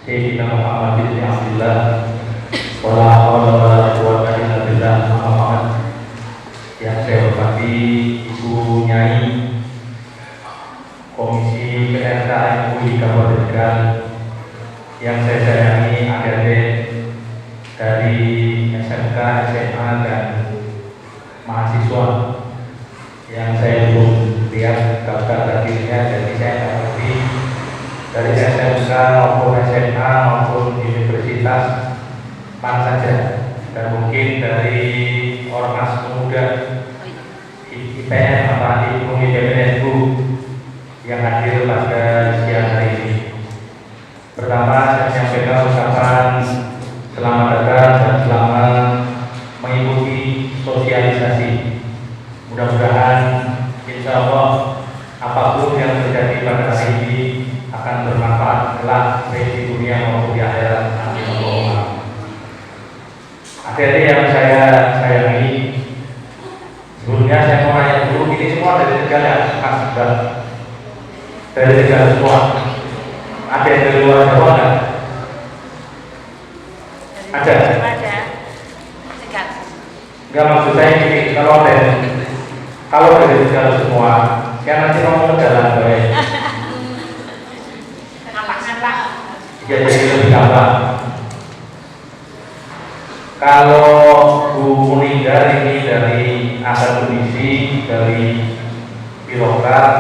Sayyidina Muhammad bin Abdullah wala haula wala quwwata illa billah. Muhammad. Yang saya hormati Ibu Nyai Komisi PRK MUI Kabupaten Tegal, yang saya sayangi adik-adik dari SMK, SMA dan mahasiswa yang saya belum lihat daftar hadirnya, jadi saya tidak ngerti dari SMK maupun SMA maupun universitas mana saja, dan mungkin dari ormas pemuda IPN atau Ilmu IPNSU yang hadir pada siang hari ini. Pertama, saya menyampaikan ucapan selamat datang dan selamat mengikuti sosialisasi. Mudah-mudahan insya Allah apapun yang terjadi pada hari ini akan bermanfaat kelak baik di dunia maupun di akhirat. Amin Allahumma. Adik-adik yang saya sayangi, sebelumnya saya mau tanya dulu, ini semua dari Tegal ya, Mas? Dari Tegal semua. Ada yang dari luar Jawa kan? Ada? Ada. Tegal. Enggak, maksud saya ini, kalau dari Tegal semua, ya nanti ngomong Tegalan baik. Ngapak-ngapak. Ya jadi lebih gampang. Kalau Bu Muninggar ini dari akademisi, dari birokrat.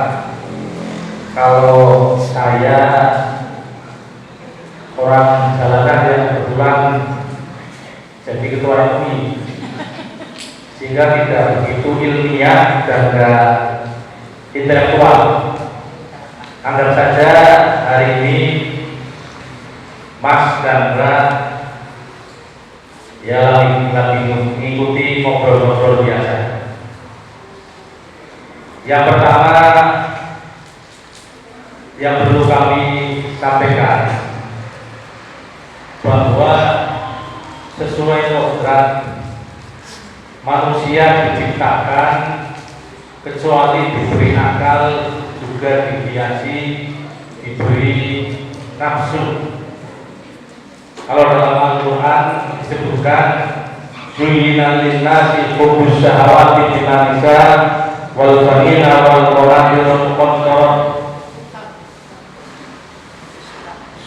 Kalau saya orang jalanan yang kebetulan jadi ketua MUI, sehingga tidak begitu ilmiah dan tidak intelektual. Anggap saja hari ini Mas dan Mbak ya lagi mengikuti ngobrol-ngobrol biasa. Yang pertama yang perlu kami sampaikan, bahwa sesuai kodrat manusia diciptakan kecuali diberi akal juga dihiasi diberi nafsu. Kalau dalam Al-Quran disebutkan zuyyina linnasi hubbus syahawati minan nisa wal banina wal qanatirul muqantarah.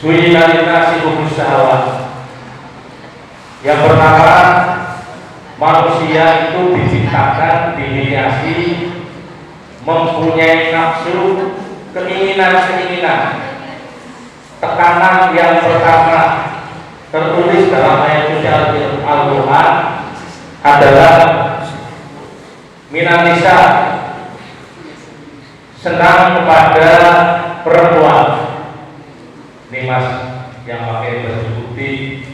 Zuyyina linnasi hubbus syahawat. Yang pertama, manusia itu diciptakan, dihiasi, mempunyai nafsu, keinginan-keinginan. Tekanan yang pertama tertulis dalam ayat suci Al-Quran adalah minan nisa, senang kepada perempuan. Ini Mas yang pakai baju putih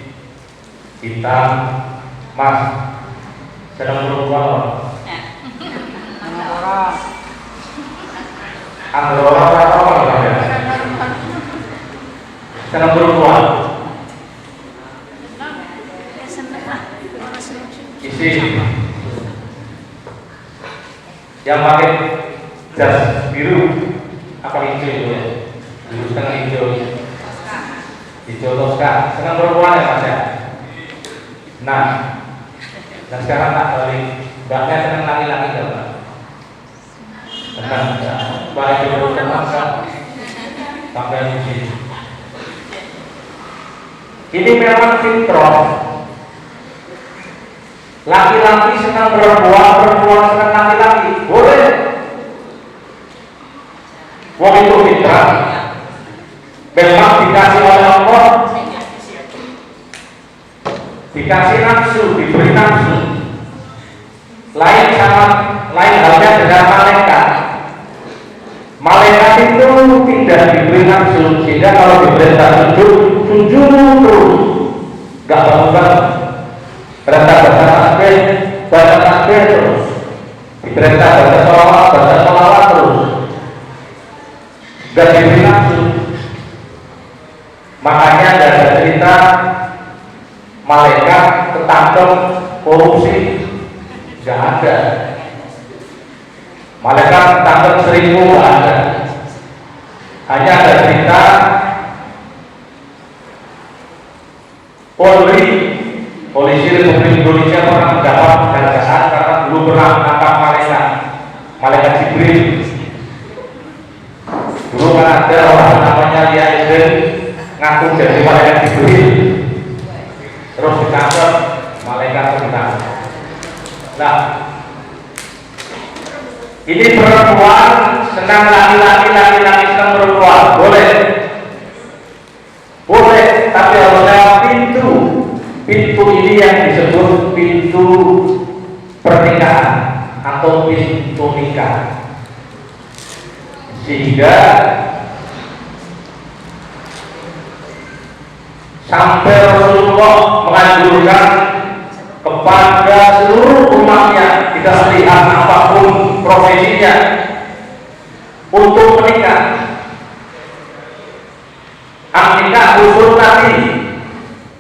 hitam, Mas senang perempuan. Anggora apa ya? Senang perempuan. Isi yang pakai jas biru apa hijau itu ya? Biru setengah hijau. Hijau Tosca, senang perempuan ya Mas ya? Nah, dan sekarang tak balik, mbaknya senang laki-laki gak Mbak? Senang ya, baik itu senang kan? Sampai di sini. Ini memang fitrah. Laki-laki senang perempuan, perempuan senang laki-laki, boleh. Wong itu fitrah. Memang dikasih oleh Allah, dikasih nafsu, diberi nafsu. Lain halnya dengan malaikat. Malaikat itu tidak diberi nafsu, sehingga kalau diperintah sujud terus, gak bangun-bangun. Perintah baca tasbih terus. Diperintah baca sholawat terus. Gak diberi nafsu. Makanya ada cerita malaikat ketangkep korupsi, nggak ada. Malaikat ketangkep selingkuh, nggak ada. Hanya ada cerita Muslim Indonesia pernah mendapat penghargaan karena dulu pernah menangkap malaikat Jibril. Dulu kan ada orang namanya Lia Eden ngaku jadi malaikat Jibril, terus ditangkap malaikat tentang. Nah, ini perempuan senang laki-laki senang perempuan, boleh, tapi harus lewat pintu ini yang disebut pintu pernikahan atau pintu nikah, sehingga sampai Rasulullah menganjurkan kepada seluruh umatnya, tidak melihat apapun profesinya, untuk menikah. Nikah usul Nabi,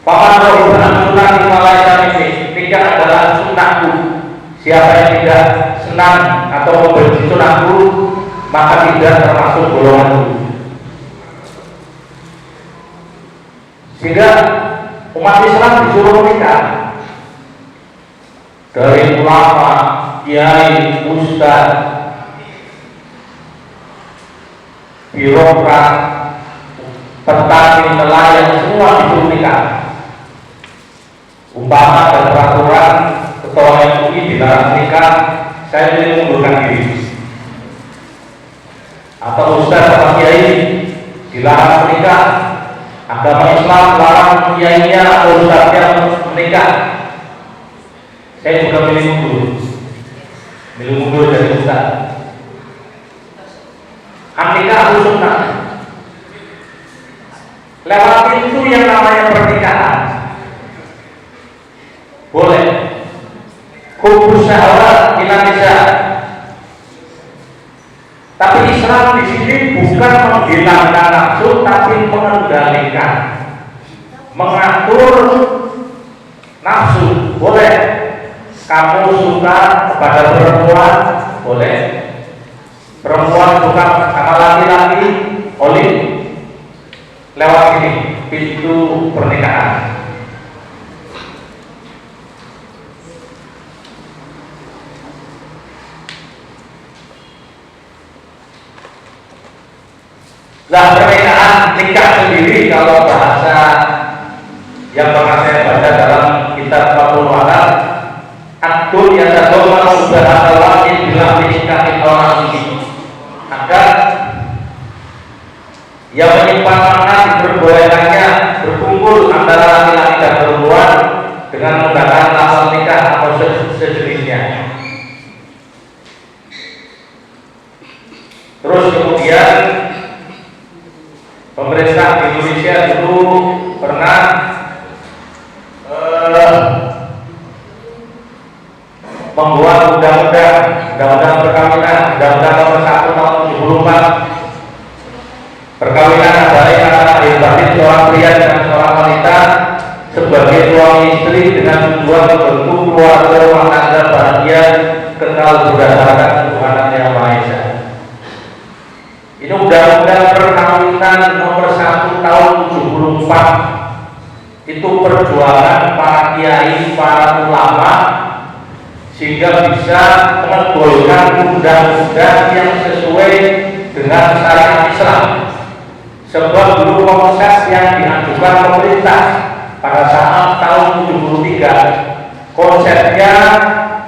paman rohban sunnah Himalaya ini, nikah adalah sunnahku. Siapa yang tidak senang atau membenci sunnahku, maka tidak termasuk golonganku. Sehingga umat Islam disuruh menikah, dari ulama, kiai, ustaz, birokrat, petani, nelayan, semua disuruh nikah. Umpama dan peraturan ketua MUI dilarang nikah, saya ingin mengundurkan diri. Atau ustaz atau kiai dilarang menikah, agama Islam larang kiainya atau ustaznya menikah, saya juga milih mundur dari ustaz. Nikah harus sunnah. Lewat pintu yang namanya pernikahan boleh. Kubus syahwat Indonesia. Tapi Islam di sini bukan menghilangkan nafsu, tapi mengendalikan, mengatur nafsu. Boleh. Kamu suka kepada perempuan, boleh. Perempuan suka sama laki-laki, boleh. Lewat ini pintu pernikahan. Nah, pernikahan nikah sendiri kalau bahasa yang pernah saya baca dalam kitab Fathul Manar, akdun yang tergolong bahasa lain bila dinikahi orang ini, maka yang menyimpan makna diperbolehkannya berkumpul antara laki-laki dan perempuan dengan menggunakan lafaz nikah atau sejenisnya. Terus kemudian pemerintah di Indonesia dulu pernah membuat undang-undang perkawinan, undang-undang nomor 1 tahun 74. Perkawinan adalah antara lahir batin seorang pria dengan seorang wanita sebagai suami istri dengan tujuan membentuk keluarga rumah tangga bahagia kekal berdasarkan Tuhan Yang Maha Esa. Ini undang-undang perkawinan nomor 1 tahun 74. Itu perjuangan para kiai, para ulama, sehingga bisa menggolkan undang-undang yang sesuai dengan syariat Islam. Sebab dulu konsep yang diajukan pemerintah pada saat tahun 73, konsepnya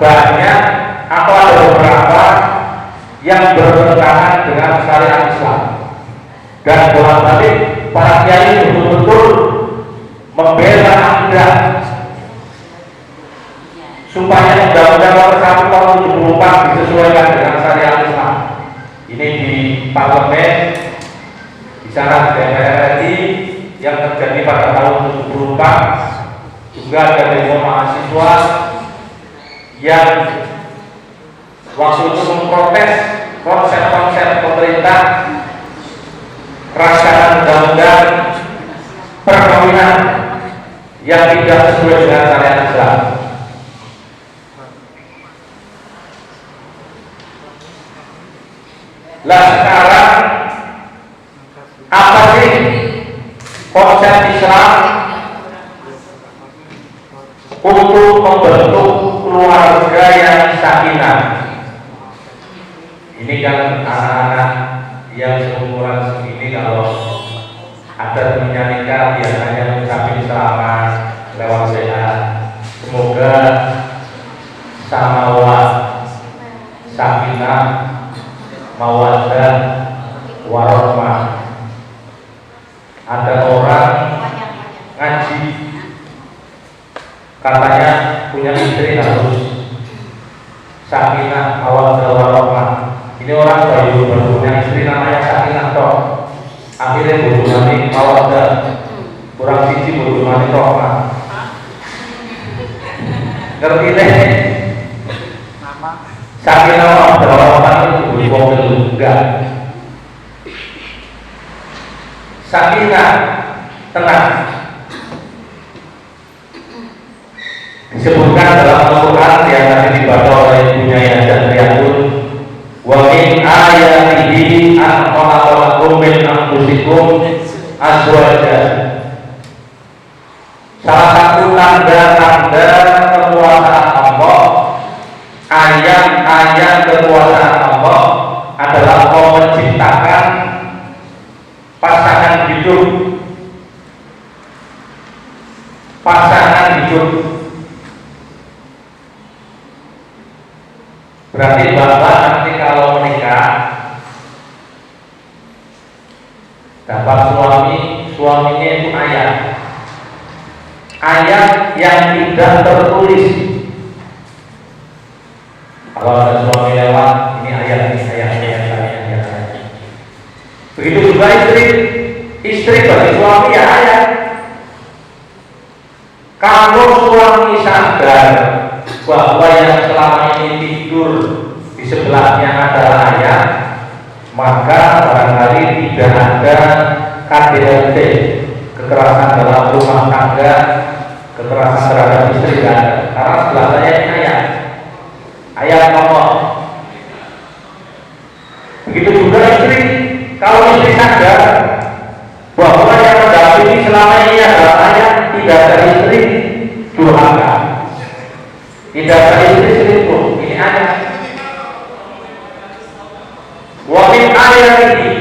banyak atau ada beberapa yang bertentangan dengan syariat Islam. Dan bolak-balik para kiai betul-betul membela akidah supaya undang-undang nomor 1 tahun 74 disesuaikan dengan syariat Islam. Ini di parlemen, di sana di DPR RI yang terjadi pada tahun 74, juga ada demo mahasiswa yang waktu itu memprotes konsep-konsep pemerintah rancangan undang-undang perkawinan yang tidak sesuai dengan syariat Islam. Lah sekarang apa sih konsep Islam untuk membentuk keluarga yang sakinah. Ini kan anak-anak yang seumuran segini kalau ada temannya nikah biasanya mengucapkan selamat lewat WA. Semoga samawat, sakinah, mawaddah, warahmah. Ada orang ngaji, katanya punya istri harus sakinah, mawaddah, warahmah. Ini orang baru punya istri namanya sakinah toh, akhirnya berhubungan mawaddah, kurang siji berhubungan rahmah. Ngerti deh? Sakinah mawaddah warahmah itu berhubungan enggak. Sakinah, tenang, disebutkan dalam Al-Quran yang tadi dibaca oleh Ibunya dan Riyadun. Wa min ayatihi an khalaqakum min anfusikum azwaja. Salah satu tanda-tanda kekuasaan Allah, ayat-ayat kekuasaan Allah adalah Allah menciptakan pasangan hidup. Pasangan hidup berarti bapak nanti kalau menikah dapat suami, suaminya itu ayat yang tidak tertulis. Kalau ada suami lewat, ini ayat. Begitu juga istri bagi suami ya ayat. Kalau suami sadar bahwa yang selama ini tidur di sebelahnya adalah ayah, maka barangkali tidak ada KDRT, kekerasan dalam rumah tangga, kekerasan terhadap istri, dan karena sebelah saya ini ayat Allah. Begitu juga istri, kalau istri sadar bahwa yang mendampingi selama ini adalah ayah, tidak ada istri durhaka, tidak ada istri selingkuh, ini ayat. Wa min ayatihi,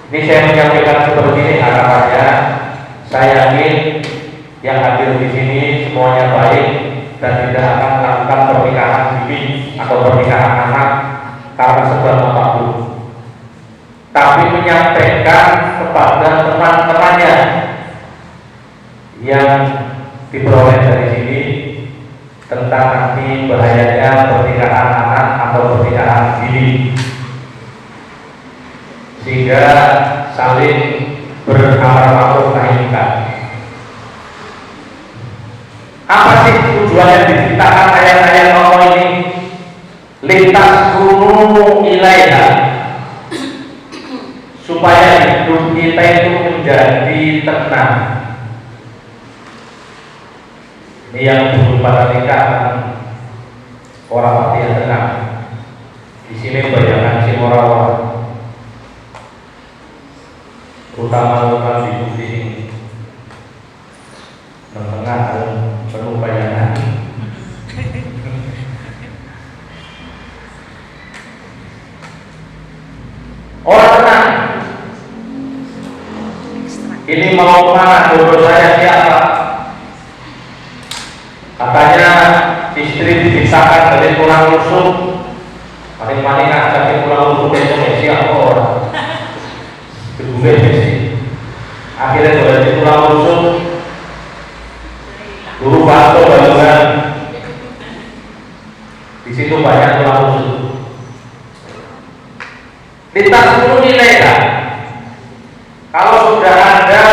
ini saya menyampaikan seperti ini harapannya saya yakin yang hadir di sini semuanya baik dan tidak akan melakukan pernikahan dini atau pernikahan anak karena sebab apapun, tapi menyampaikan kepada teman-temannya yang diperoleh dari sini tentang nanti bahayanya pernikahan anak atau pernikahan dini, sehingga saling beramar ma'ruf nahi munkar. Apa sih tujuan yang diciptakan ayat-ayat Allah ini? Lintas kunu ilaiha, supaya hidup kita itu menjadi tenang. Ini yang belum pada nikah, orang mati yang tenang. Di sini bayangan si orang-orang, terutama di sini, tengah penuh bayangan. Orang tenang. Ini mau kemana? Jodoh saya siapa? Katanya istri dipisahkan dari tulang rusuk. Paling-paling dari tulang rusuk Indonesia orang. Kedua sih. Akhirnya dari tulang rusuk. Guru Bato Balungan. Di situ banyak tulang rusuk. Lintas dulu nilai kan? Kalau sudah ada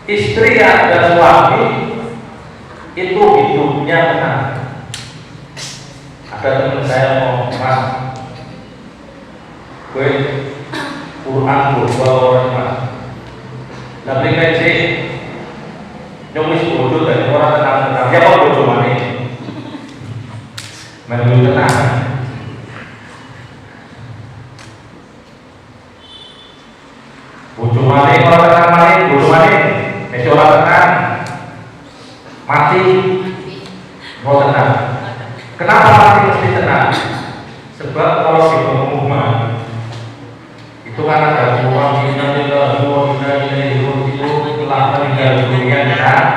istri dan suami, itu hidupnya tenang. Ada teman saya mau mas, gue Quran gue orang mas, tapi kan sih nyomis bodoh dari orang tenang-tenang. Ya kok bodoh mana? Main tenang. Bodoh mana? Orang tenang mana? Bodoh mana? suara tenang, mati, mau tenang. Kenapa mati mesti tenang? Sebab kalau di pengumuman itu kan ada semua itu telah meninggal dunia tenang.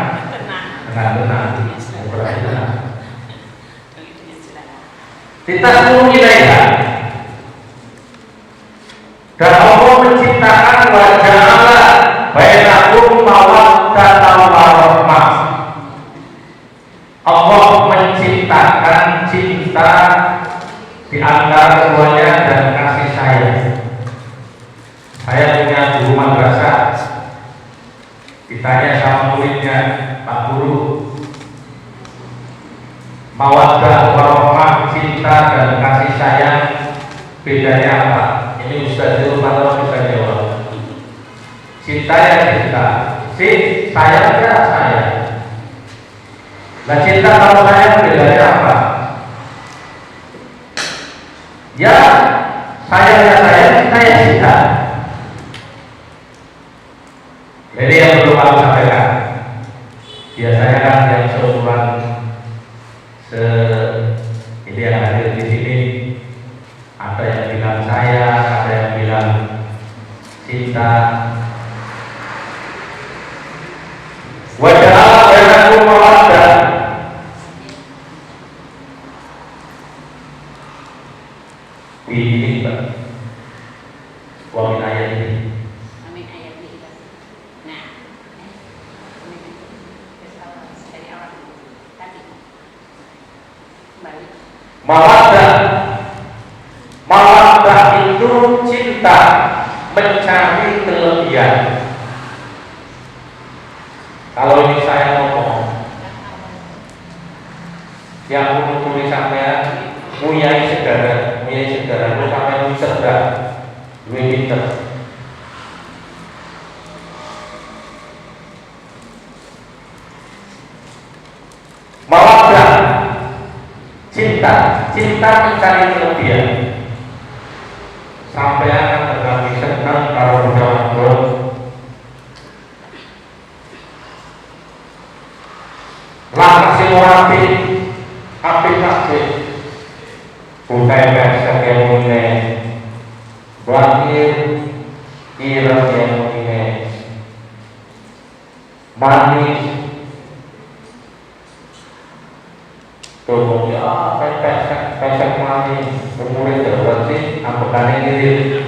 Kita semua ilaiha. Dan Allah menciptakan wajah Allah bainakum mawaddatan wa rahmah. Allah menciptakan cinta di antara keduanya dan kasih sayang. Saya punya guru madrasah, ditanya sama muridnya, Pak Guru, mawaddah warahmah, cinta dan kasih sayang bedanya apa? Ini Ustaz itu kalau bisa jawab. Cinta ya cinta, sayang ya sayang. Nah cinta kalau sayang bedanya apa? Ya sayang ya sayang, cinta ya cinta. Jadi yang perlu aku sampaikan, biasanya kan yang seumuran ini yang hadir di sini, ada yang bilang sayang, ada yang bilang cinta. Wajah bainakum mawaddah. Ini Pak, wa min ayat ini. Mawaddah itu cinta, mencari kelebihan. Kalau ini saya ngomong, yang menurut sampean muyai segara, lu sampean lu cerdas, lu pinter. Mawaddah cinta mencari kelebihan. Sampai akan terganti senang kalau berjalan langkah si orang api bukai besok yang mulai berakhir ireng yang mulai manis kemudian pesek manis umurnya terberti ampekannya diri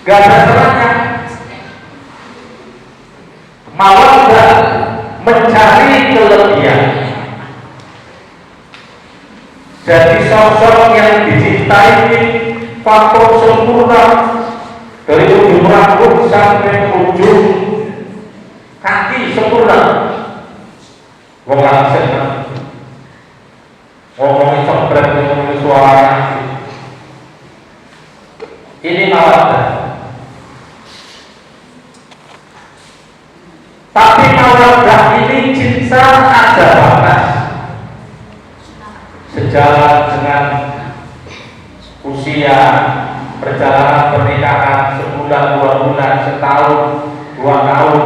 gak ada salahnya. Mawaddah mencari kelebihan. Jadi sosok yang dicintai faktor sempurna dari ujung rambut sampai ujung kaki sempurna. Wong langsung ngomongin sempret, ngomongin suara. Ini mawaddah. Tapi mawaddah ini cinta ada batas. Sejalan dengan usia perjalanan pernikahan sebulan, 2 bulan, setahun, 2 tahun,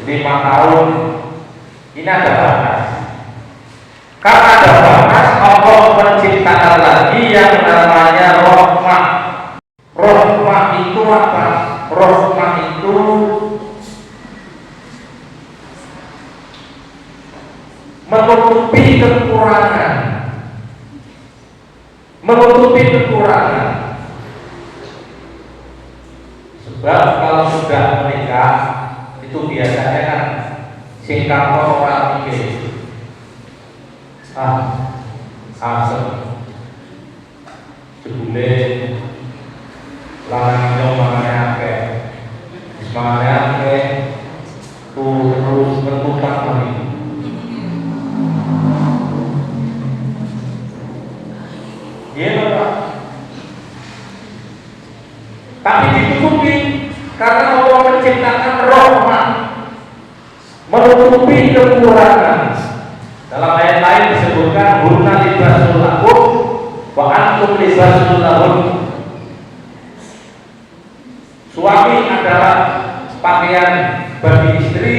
5 tahun, ini ada batas. Karena ada batas, Allah menciptakan lagi yang namanya rahmah. Rahmah itu apa? Rahmah itu menutupi kekurangan. Sebab kalau sudah menikah itu biasanya kan singkat orang mikir asem jebule lanang mangane akeh terus menutang lagi. Iya Pak. Tapi ditutupi karena Allah menciptakan rahmah, menutupi kekurangan. Dalam ayat lain disebutkan hunna libasul lakum wa antum libasul lahun. Suami adalah pakaian bagi istri,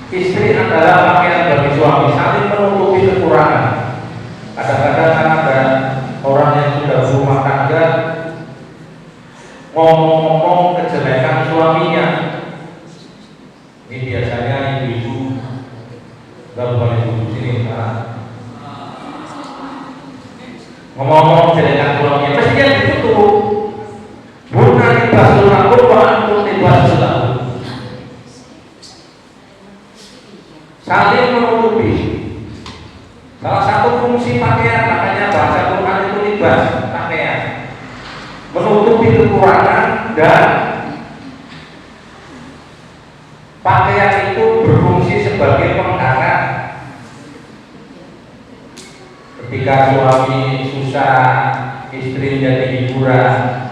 istri adalah pakaian bagi suami, saling menutupi kekurangan. Kadang-kadang ada orang yang sudah berumah tangga ngomong-ngomong kejelekan suaminya. Ini biasanya ibu-ibu, nggak bukan ibu sini, ngomong-ngomong kejelekan suaminya, mestinya ditutup. Bukan libasul lakum wa antum libasul lahum. Saling menutupi. Salah satu fungsi pakaian, makanya bahasa Quran itu libas, pakaian, menutupi kekurangan, dan pakaian itu berfungsi sebagai penghangat. Ketika suami susah, istri jadi hiburan,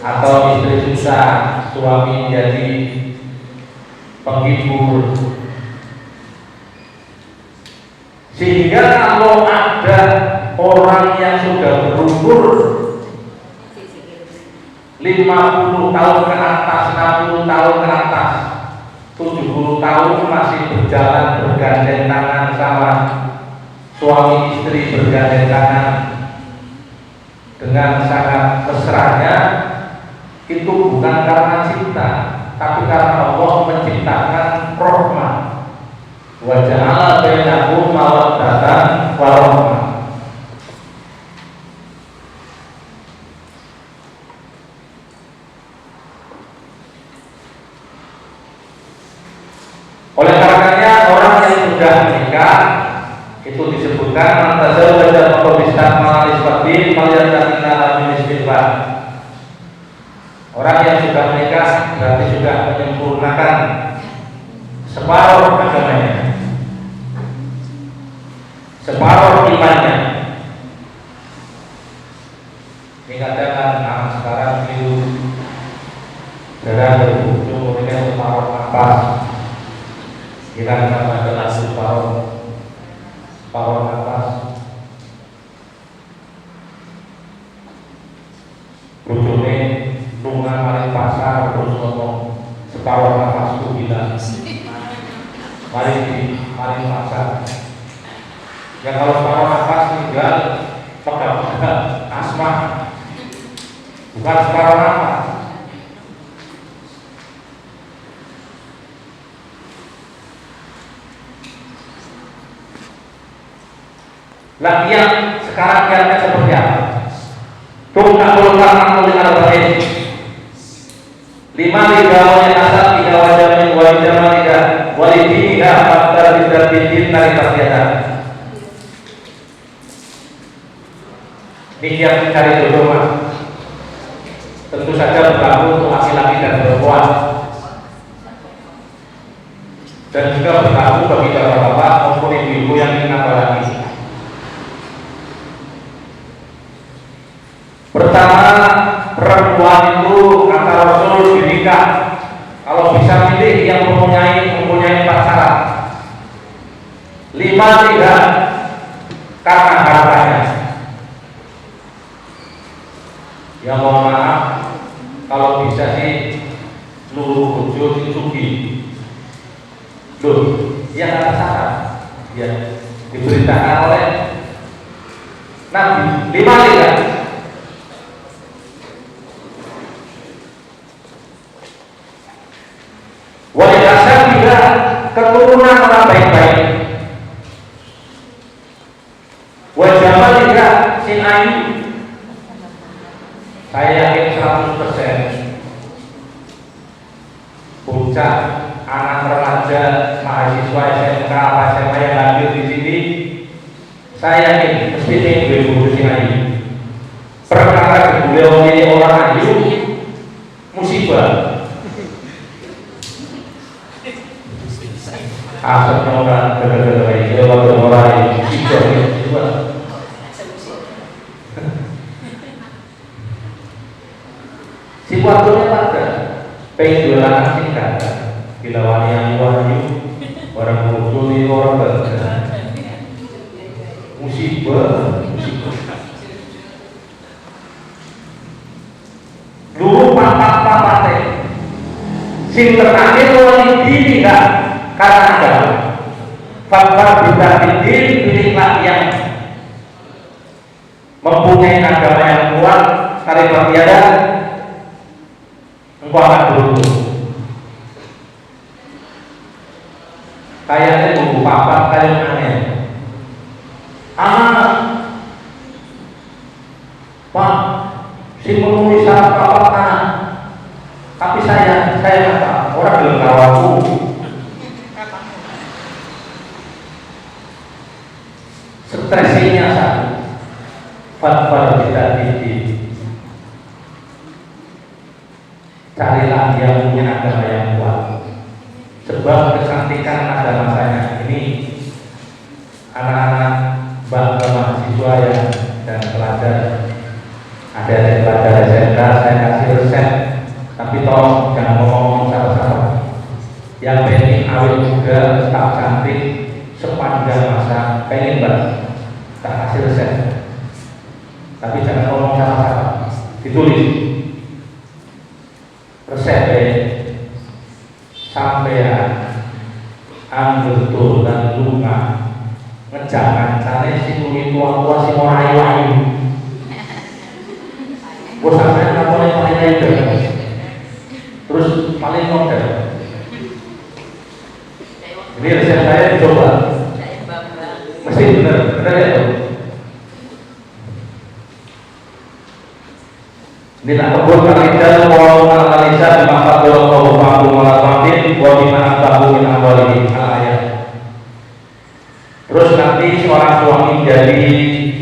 atau istri susah, suami jadi penghibur. Sehingga kalau ada orang yang sudah berumur 50 tahun ke atas, 60 tahun ke atas, 70 tahun masih berjalan bergandeng tangan sama suami istri, bergandeng tangan dengan sangat mesranya, itu bukan karena cinta, tapi karena Allah menciptakan rahmah. Wa ja'ala bainakum mawaddatan wa rahmah. Oleh karenanya orang yang sudah menikah itu disebutkan antazawwaja faqad malis fadil maliyatatina min istighfar. Orang yang sudah menikah berarti sudah menyempurnakan separuh agamanya, separuh imannya. Ini kadang anak sekarang itu jarang berhubung dengan separuh nafas. Kita adalah separuh nafas. Bojone lunga mari pasar terus ngomong separuh nafasku bilang mari pasar. Ya kalau separuh nafas tinggal pegang asma, bukan separuh nafas. Lah yang sekarang kiatnya seperti apa? Tungkul tangan oleh al-bain 5 ligawanya asal 3 wajamin walidamanida walidiniha faktar bidabidin dari pastiatan. Ini yang mencari jodoh mas. Tentu saja berlaku untuk laki-laki dan perempuan, dan juga berlaku bagi bapak-bapak maupun ibu-ibu yang ingin apalagi. Pertama, perempuan itu kata Rasul dinikah kalau bisa pilih yang mempunyai 4 syarat. 5 tidak karena hartanya. Ya mohon maaf, kalau bisa sih seluruh bojo sing sugih. Loh, yang kata syarat ya diberitakan oleh Nabi. 5 tidak. Wajah juga keturunan orang baik-baik. Wajah juga sin ayu. Saya yakin 100% bocah, anak remaja, mahasiswa SMK apa SMA yang hadir di sini, saya yakin mesti tinggi ibu sin ayu. Perkara beliau ini orang ayu musibah. Asapnya orang gara-gara itu orang musibah itu. Si waktunya pada pengen jualan singkat, bila wani orang muncul ini orang bergerak musibah. Dulu papat Sing terakhir walidin enggak karena agama. Fakar bidin, pilihlah yang mempunyai agama yang kuat, kalimat tiada, engkau akan beruntung. Kayaknya tunggu papat kayak aneh. Pak, si memenuhi syarat papat tapi saya kata orang bilang kawaku. Stresinya satu, fatwa tidak tinggi. Carilah yang punya agama yang kuat. Sebab kecantikan ada masanya. Ini anak-anak bangsa mahasiswa dan pelajar, ada pelajar SMK, saya kasih resep. Tapi tolong jangan ngomong salah-salah. Yang pengen awet muda, tetap cantik sepanjang masa, pengen banget. Tak kasih resep, tapi jangan ngomong salah-salah. Ditulis resepnya sampean ambil betul dan lunga ngejangan caranya si nuli tua-tua si morayu-ayu. Gue sampean nggak boleh paling lebar, terus paling model. Ini resep saya dicoba. Mesti benar ya tuh. Ini tak kebun kalijan, walau kalijan maka doa kau mampu melakukan wabimana tahu min awalih ayat. Terus nanti seorang suami jadi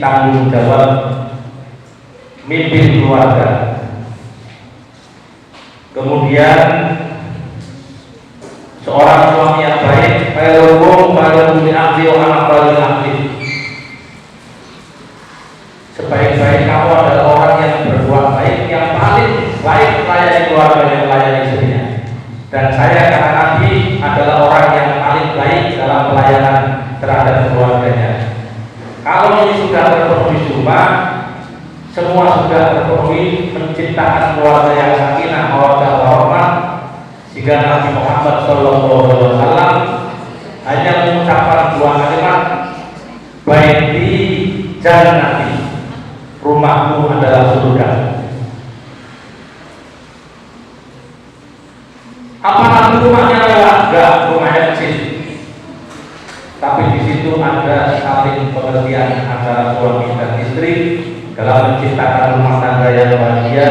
tanggung jawab mimpin keluarga. Kemudian seorang suami yang baik, sebaik-baik kamu adalah orang yang berbuat baik, yang paling baik melayani keluarga yang melayani istrinya. Dan saya kata Nabi adalah orang yang paling baik dalam pelayanan terhadap keluarganya. Kalau ini sudah terpenuhi semua sudah terpenuhi, menciptakan keluarga yang sakinah, mawaddah warahmah, jika Nabi Muhammad SAW hanya mengucapkan dua kalimat, baik di jannati, rumahku adalah surga. Apa nanti rumahnya lewat? Enggak, rumahnya kecil. Tapi di situ ada saling pengertian antara suami dan istri dalam menciptakan rumah tangga yang bahagia.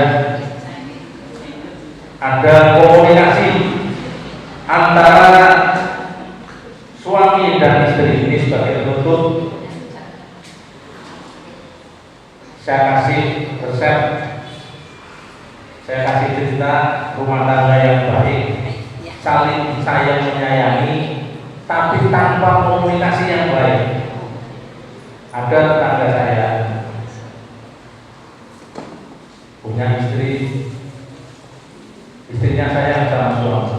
Ada komunikasi antara suami dan istri. Ini sebagai penutup, saya kasih resep, saya kasih cerita rumah tangga yang baik, saling sayang menyayangi, tapi tanpa komunikasi yang baik. Ada tetangga saya punya istri, istrinya sayang sama suami.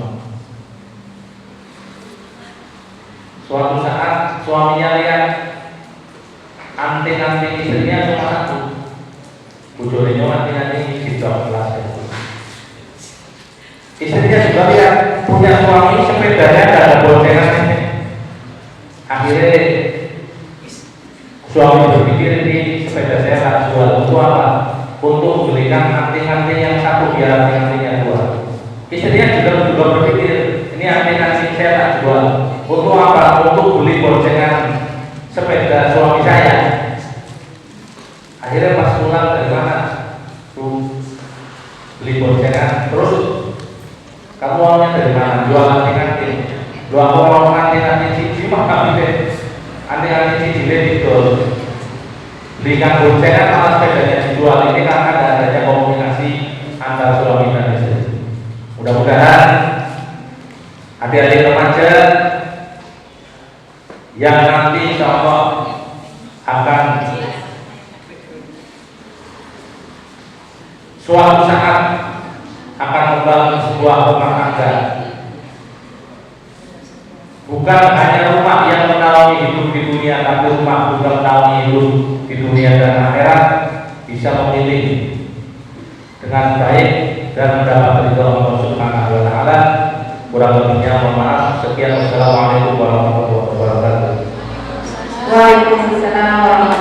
Suatu saat suaminya lihat anting-anting istrinya cuma satu, bujurnya anting-anting hijau kelas. Istrinya juga lihat punya suami sepedanya tidak ada boncengan. Akhirnya suami berpikir, ini sepeda saya tak jual untuk apa? Untuk belikan anting-anting yang satu biar anting-antingnya dua. Istrinya juga berpikir, ini anting-anting saya tak jual untuk apa? Untuk beli boncengan sepeda suami saya. Akhirnya pas pulang dari mana? Tuh beli boncengan. Terus kamu uangnya dari mana? Jual anting-anting. Lu aku mau anting-anting cici mah kami deh. Anting-anting cici itu belikan boncengan malah sepedanya dijual. Ini karena adanya komunikasi antara suami dan istri. Mudah-mudahan adik-adik remaja yang nanti insya Allah akan suatu saat akan membangun sebuah rumah tangga, bukan hanya rumah yang menaungi hidup di dunia, tapi rumah juga menaungi hidup di dunia dan akhirat, bisa memilih dengan baik dan mendapat ridho Allah Subhanahu wa taala. Kurang lebihnya mohon maaf. Sekian, wassalamualaikum warahmatullahi wabarakatuh. Waalaikumsalam warahmatullahi